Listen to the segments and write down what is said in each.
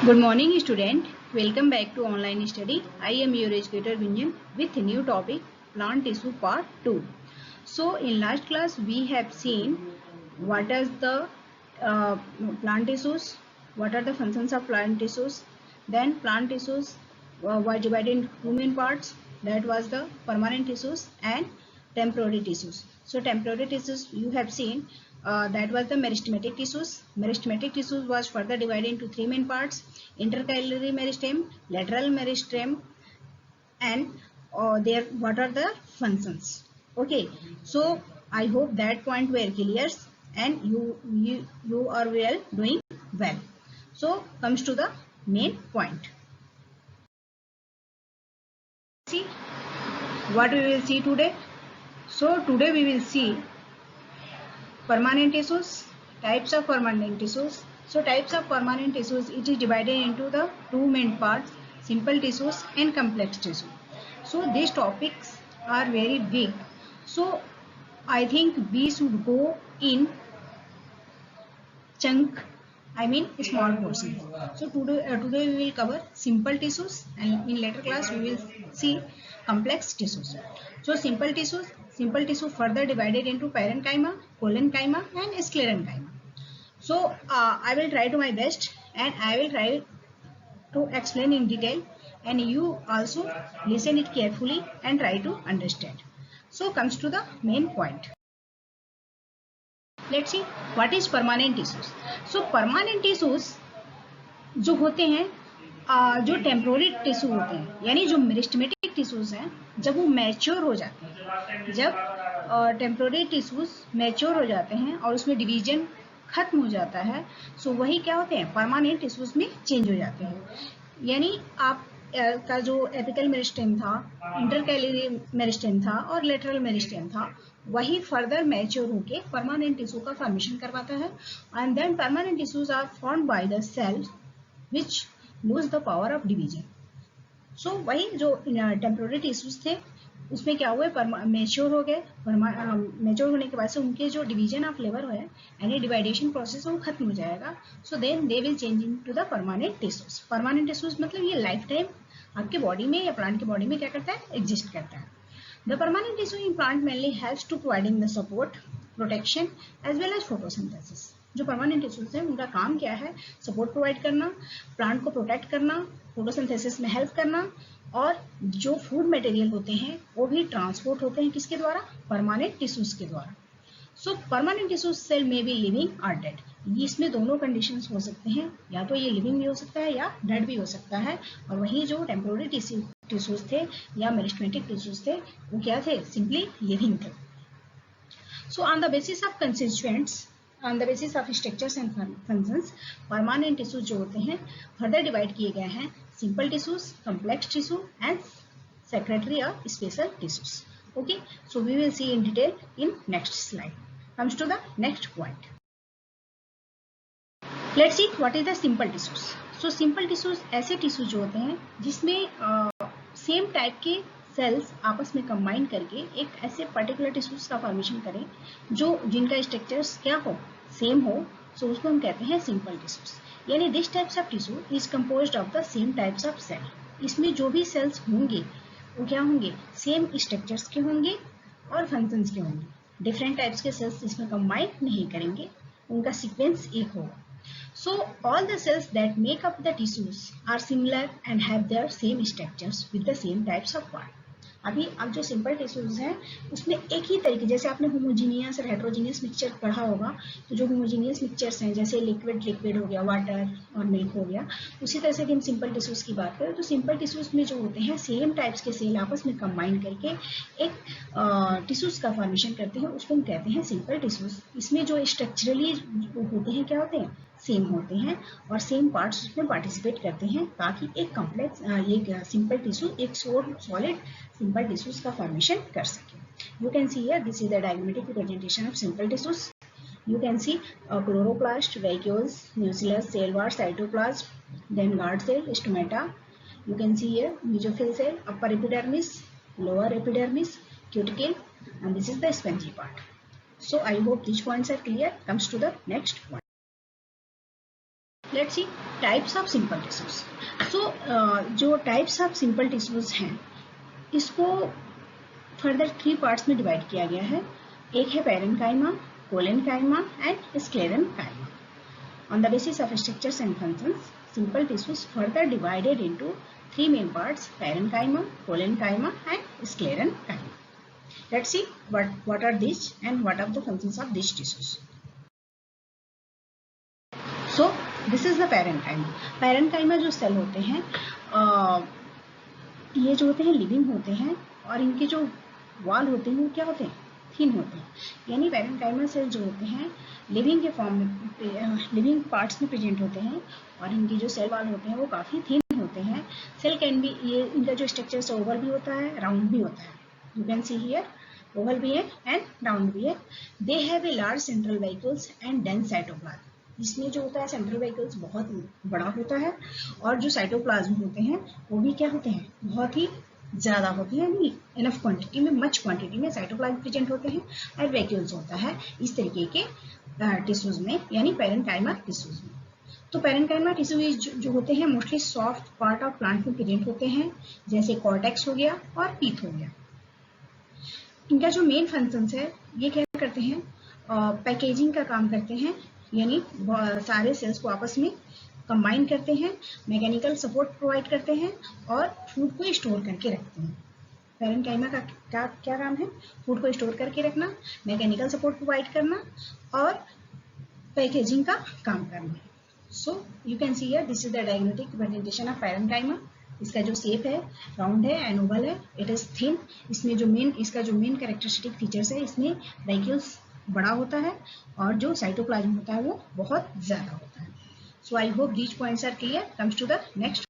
Good morning, student. Welcome back to online study. I am your educator Vinyan with a new topic, plant tissue part 2. So, in last class we have seen what is the plant tissues, what are the functions of plant tissues. Then plant tissues were divided into two main parts. That was the permanent tissues and temporary tissues. So, temporary tissues you have seen. That was the meristematic tissues. Meristematic tissues was further divided into three main parts: intercalary meristem, lateral meristem, and there what are the functions. Okay, so I hope that point were clear and you are well doing well. So comes to the main point. See what we will see today. So today we will see permanent tissues, types of permanent tissues. So types of permanent tissues, it is divided into the two main parts, simple tissues and complex tissue. So these topics are very big. So I think we should go in chunk, I mean small portions. So today we will cover simple tissues and in later class we will see complex tissues. So simple tissue further divided into parenchyma, collenchyma and sclerenchyma. So I will try to my best and I will try to explain in detail and you also listen it carefully and try to understand. So comes to the main point. Let's see what is permanent tissues. So permanent tissues जो होते हैं जो temporary tissue होते हैं यानी जो meristematic tissues हैं जब वो मैच्योर हो जाते हैं, जब टेम्पोररी टिश्यूज मैच्योर हो जाते हैं और उसमें डिवीजन खत्म हो जाता है, सो वही क्या होते हैं परमानेंट टिश्यूज में चेंज हो जाते हैं. यानी आप का जो एपिकल मेरिस्टेम था, इंटरकैलरी मेरिस्टेम था और लेटरल मेरिस्टेम था, वही फर्दर मैच्योर होके परमानेंट टिश्यू का फॉर्मेशन करवाता है. And then permanent tissues are formed by the cells which lose the power of division. So वही जो टेम्पोररी टिश्यूज थे उसमें क्या हुए, मैच्योर हो गए. मैच्योर होने के बाद से उनके जो डिवीजन ऑफ लेबर है यानी डिवाइडेशन प्रोसेस वो खत्म हो जाएगा. So then they will change into the permanent tissues. Permanent tissues मतलब ये लाइफ टाइम आपके बॉडी में या प्लांट के बॉडी में क्या करता है, एग्जिस्ट करता है. The permanent tissue in plant mainly helps to providing the support, protection as well as photosynthesis. जो परमानेंट टिश्यूज हैं उनका काम क्या है, सपोर्ट प्रोवाइड करना, प्लांट को प्रोटेक्ट करना, फोटोसिंथेसिस में हेल्प करना, और जो फूड मटेरियल होते हैं वो भी ट्रांसपोर्ट होते हैं किसके द्वारा, परमानेंट टिश्यूज के द्वारा. सो परमानेंट टिश्यूज सेल में बी लिविंग और डेड. इसमें दोनों कंडीशंस हो सकते हैं, या तो ये लिविंग भी हो सकता है या डेड भी हो सकता है. और वही जो टेम्पोररी टिश्यूज थे या मेरिस्टेमेटिक टिश्यूज थे वो क्या थे, सिंपली लिविंग थे. So on the basis of constituents, on the basis of structures and functions, permanent tissues जो होते हैं फर्दर डिवाइड किए गए हैं simple tissues, complex tissue and secretory or special tissues. Okay, so we will see in detail in next slide. Comes to the next point. Let's see what is the simple tissues. So simple tissues ऐसे tissues जो होते हैं जिसमें same type के sales आपस में combine करके एक ऐसे पर्टिकुलर टिश्यूज का फॉर्मेशन करें जो जिनका स्ट्रक्चर्स क्या हो, सेम हो. सो उसको हम कहते हैं सिंपल टिश्यूज. यानी this types of tissue is composed of the same types of cell. इसमें जो भी सेल्स होंगे वो क्या होंगे, सेम स्ट्रक्चर्स के होंगे और फंक्शंस के होंगे. डिफरेंट टाइप्स के सेल्स इसमें कंबाइन नहीं करेंगे, उनका सीक्वेंस एक होगा. So all the cells that make up the tissues are similar and have their same structures with the same types of part. अभी अब जो सिंपल टिश्यूज हैं उसमें एक ही तरीके, जैसे आपने होमोजीनियस और हेट्रोजीनियस मिक्सचर पढ़ा होगा, तो जो होमोजीनियस मिक्सचर्स हैं जैसे लिक्विड हो गया, वाटर और मिल्क हो गया, उसी तरह से हम सिंपल टिश्यूज की बात करें तो सिंपल टिश्यूज में जो होते हैं सेम टाइप्स के सेल आपस में कंबाइन करके एक टिश्यूज का फॉर्मेशन करते हैं, उसको हम कहते हैं सिंपल टिश्यूज. इसमें जो स्ट्रक्चरली होते हैं क्या होते हैं, सेम होते हैं और सेम पार्ट्स उसमें पार्टिसिपेट करते हैं ताकि एक कॉम्प्लेक्स एक सिंपल टिश्यू एक सॉलिड सिंपल टिश्यूज का फॉर्मेशन कर सके. You can see here this is the diagrammatic representation of simple tissues. You can see chloroplast, vacuoles, nucleus, cell wall, cytoplasm, then guard cell, stomata. You can see here mesophyll cell, upper epidermis, lower epidermis, cuticle, and this is the spongy part. So I hope these points are clear. Comes to the next point. Let's see types of simple tissues. So जो types of simple tissues हैं इसको further 3 parts में divide किया गया है। एक है parenchyma, collenchyma and sclerenchyma. On the basis of structures and functions, simple tissues further divided into 3 main parts: parenchyma, collenchyma and sclerenchyma. Let's see what are these and what are the functions of these tissues. So this is the parenchyma. Parenchyma जो cell होते हैं ये जो होते हैं living होते हैं और इनके जो वॉल होते हैं वो क्या होते हैं, थिन होते हैं। यानी पैरेन्काइमा सेल जो होते हैं लिविंग के फॉर्म में, लिविंग पार्ट्स में प्रेजेंट होते हैं और इनके जो सेल वॉल होते हैं वो काफ़ी थिन होते हैं। सेल कैन बी, ये इनका जो स्ट्रक्चर ओवल भी होता है, राउंड भी होता है। You can see here Oval भी है एंड राउंड भी है। They have a large central vehicles and dense cytoplasm. इसमें जो होता है सेंट्रल वेहिकल्स बहुत बड़ा होता है और जो साइटोप्लाज्म होते हैं वो भी क्या होते हैं, बहुत ही ज़्यादा होते हैं, यानी इनफ क्वांटिटी में, मच क्वांटिटी में साइटोप्लाज्म प्रेजेंट होते हैं और वैक्यूल्स होता है इस तरीके के टिश्यूज में, यानी पैरेन्काइमा टिश्यूज में। तो पैरेन्काइमा टिश्यूज जो होते हैं mostly soft part of plant में प्रेजेंट होते हैं, जैसे कॉर्टेक्स हो गया और पीथ हो गया। इनका जो मेन फंक्शंस है ये क्या करते हैं, पैकेजिंग का काम करते हैं, यानी सारे सेल्स को आपस में कंबाइन करते हैं, मैकेनिकल सपोर्ट प्रोवाइड करते हैं और फूड को स्टोर करके रखते हैं। पैरेन्काइमा का क्या काम है, फूड को स्टोर करके रखना, मैकेनिकल सपोर्ट प्रोवाइड करना और पैकेजिंग का काम करना। So you can see here this is the diagnostic representation of parenchyma. इसका जो शेप है राउंड है एंड ओवल है, इट इज थिन। इसमें जो इसका जो मेन कैरेक्टरिस्टिक फीचर्स है, इसमें वैक्यूल्स बड़ा होता है और जो साइटोप्लाज्म होता है वो बहुत ज्यादा होता है। So I hope these points are clear. Comes to the next.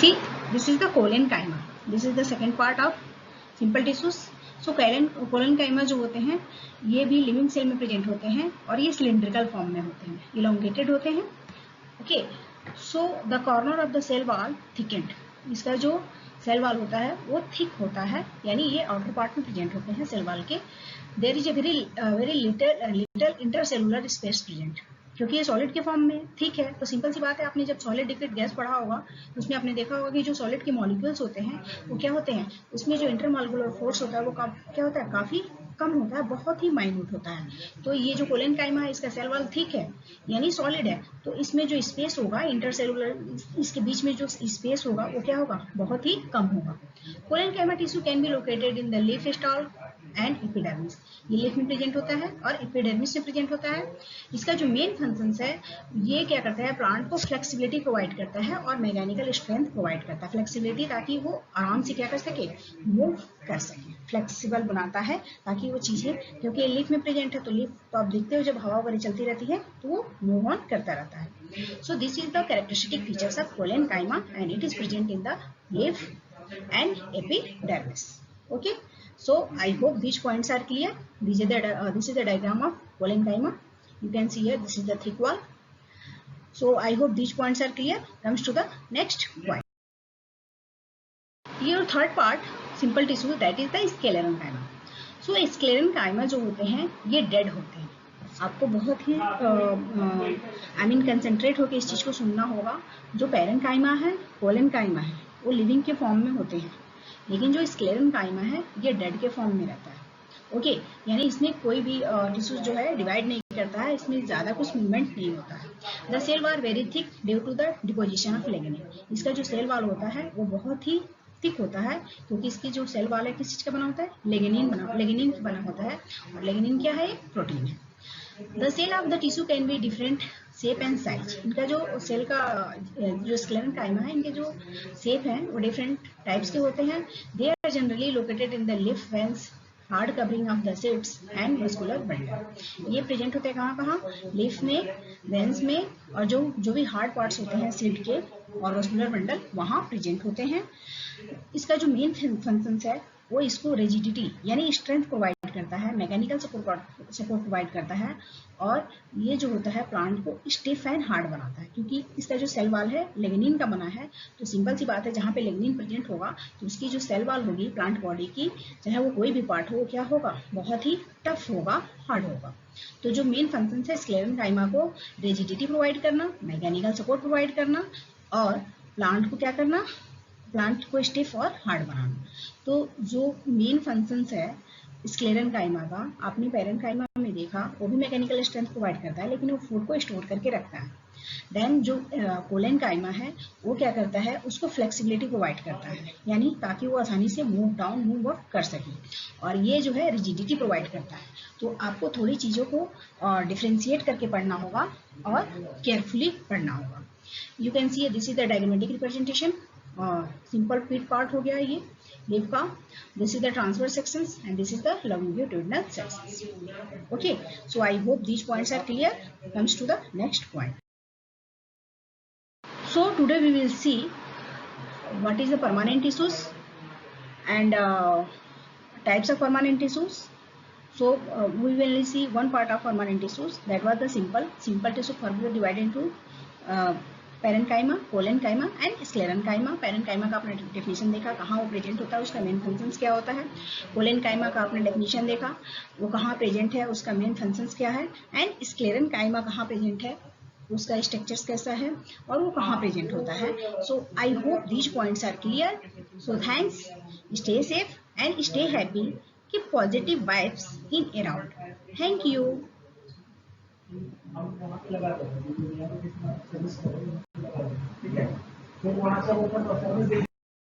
See, this is the collenchyma. This is the second part of simple tissues. So collenchyma जो होते हैं ये भी लिविंग सेल में प्रेजेंट होते हैं और ये सिलिंड्रिकल फॉर्म में होते हैं, इलोंगेटेड होते हैं। Okay, so the corner of the cell wall thickened. इसका जो सेल वॉल होता है वो थिक होता है, यानी ये आउटर पार्ट में प्रेजेंट होते हैं सेल वॉल के। There is a very little intercellular space present. क्योंकि ये सॉलिड के फॉर्म में थिक है तो सिंपल सी बात है, आपने जब सॉलिड लिक्विड गैस पढ़ा होगा तो उसमें आपने देखा होगा कि जो सॉलिड के मॉलिक्यूल्स होते हैं वो क्या होते हैं, उसमें जो इंटरमॉलिक्यूलर फोर्स होता है वो क्या होता है, काफ़ी कम होता है, बहुत ही माइन्यूट होता है। तो ये जो कोलेनकाइमा है इसका सेल वॉल थिक है यानी सॉलिड है, तो इसमें जो स्पेस होगा इंटरसेलुलर, इसके बीच में जो स्पेस होगा वो क्या होगा, बहुत ही कम होगा। Collenchyma tissue can be located in the leaf stall and epidermis. ये लीफ में प्रेजेंट होता है और एपिडर्मिस में प्रेजेंट होता है। इसका जो मेन फंक्शंस है ये क्या करता है, प्लांट को फ्लेक्सिबिलिटी प्रोवाइड करता है और मैकेनिकल स्ट्रेंथ प्रोवाइड करता है। फ्लेक्सिबिलिटी ताकि वो आराम से क्या कर सके, मूव कर सके, फ्लेक्सिबल बनाता है ताकि वो चीज़ें, क्योंकि लीफ में प्रेजेंट है तो लीफ तो आप देखते हो जब हवा वगैरह चलती रहती है तो वो मूव ऑन करता रहता है। So this is the characteristic features of collenchyma and it is present in the leaf and epidermis. Okay, so I hope these points are clear. This is the diagram of collenchyma. You can see here this is the thick wall. So I hope these points are clear. Comes to the next point. Your third part simple tissue, that is the sclerenchyma. So sclerenchyma जो होते हैं ये dead होते हैं। आपको बहुत ही concentrate होकर इस चीज को सुनना होगा। जो पैरेन्काइमा है, कोलेनकाइमा है, वो लिविंग के फॉर्म में होते हैं, लेकिन जो स्क्लेरेनकाइमा है ये डेड के फॉर्म में रहता है। ओके, यानी इसमें कोई भी टिश्यूज जो है डिवाइड नहीं करता है, इसमें ज़्यादा कुछ मूवमेंट नहीं होता है। The cell wall very thick due to the deposition of lignin. इसका जो सेल वॉल होता है वो बहुत ही थिक होता है क्योंकि इसकी जो सेल वॉल है किस चीज़ का बना होता है, लिग्निन बना होता है। और लिग्निन क्या है, प्रोटीन है। The cell of the tissue can be different shape and size. इनका जो सेल का जो स्क्लेरेनकाइमा है इनके जो शेप हैं वो डिफरेंट टाइप्स के होते हैं। They are generally located in the leaf veins, hard covering of the seeds and muscular bundle. ये प्रेजेंट होते हैं कहाँ कहाँ, लीफ में, वेन्स में, और जो भी हार्ड पार्ट्स होते हैं सीड के और मस्कुलर बंडल वहाँ प्रेजेंट होते हैं। इसका जो मेन फंक्शंस है वो इसको रिजिडिटी यानी स्ट्रेंथ प्रोवाइड करता है, मैकेनिकल सपोर्ट प्रोवाइड करता है, और ये जो होता है प्लांट को स्टिफ एंड हार्ड बनाता है, क्योंकि इसका जो सेल वॉल है लिग्निन का बना है। तो सिंपल सी बात है, जहाँ पे लिग्निन प्रेजेंट होगा तो उसकी जो सेल वॉल होगी प्लांट बॉडी की, चाहे वो कोई भी पार्ट हो, क्या होगा, बहुत ही टफ होगा, हार्ड होगा। तो जो मेन फंक्शन है स्क्लेरेनकाइमा को रिजिडिटी प्रोवाइड करना, मैकेनिकल सपोर्ट प्रोवाइड करना, और प्लांट को क्या करना, प्लांट को स्टिफ और हार्ड बनाना। तो जो मेन फंक्शंस है स्क्लेरेनकाइमा का, आपने पैरेनकाइमा में देखा, वो भी मैकेनिकल स्ट्रेंथ प्रोवाइड करता है, लेकिन वो फूड को स्टोर करके रखता है। देन जो कोलेनकाइमा है वो क्या करता है, उसको फ्लेक्सिबिलिटी प्रोवाइड करता है, यानी ताकि वो आसानी से मूव डाउन मूव अप कर सके, और ये जो है रिजिडिटी प्रोवाइड करता है। तो आपको थोड़ी चीज़ों को डिफ्रेंशिएट करके पढ़ना होगा और केयरफुली पढ़ना होगा। You can see this is the diagrammatic representation. Simple पीट पार्ट हो गया ये लीफ का, this is the transverse sections and this is the longitudinal sections. Okay, so I hope these points are clear. Comes to the next point. So today we will see what is the permanent tissues and types of permanent tissues. So we will see one part of permanent tissues, that was the simple tissue further divided into parenchyma, collenchyma and sclerenchyma. Parenchyma का आपने definition देखा, कहाँ वो present होता है, उसका main functions क्या होता है। कोलेनकाइमा का आपने डेफिनेशन देखा, वो कहाँ प्रेजेंट है, उसका मेन फंक्शंस क्या है। एंड स्क्लेरेनकाइमा कहाँ प्रेजेंट है, उसका स्ट्रक्चर्स कैसा है, और वो कहाँ प्रेजेंट होता है। So I hope these points are clear. So thanks, stay safe and stay happy, keep positive vibes in around. Thank you. ठीक है, तो वहाँ से ऊपर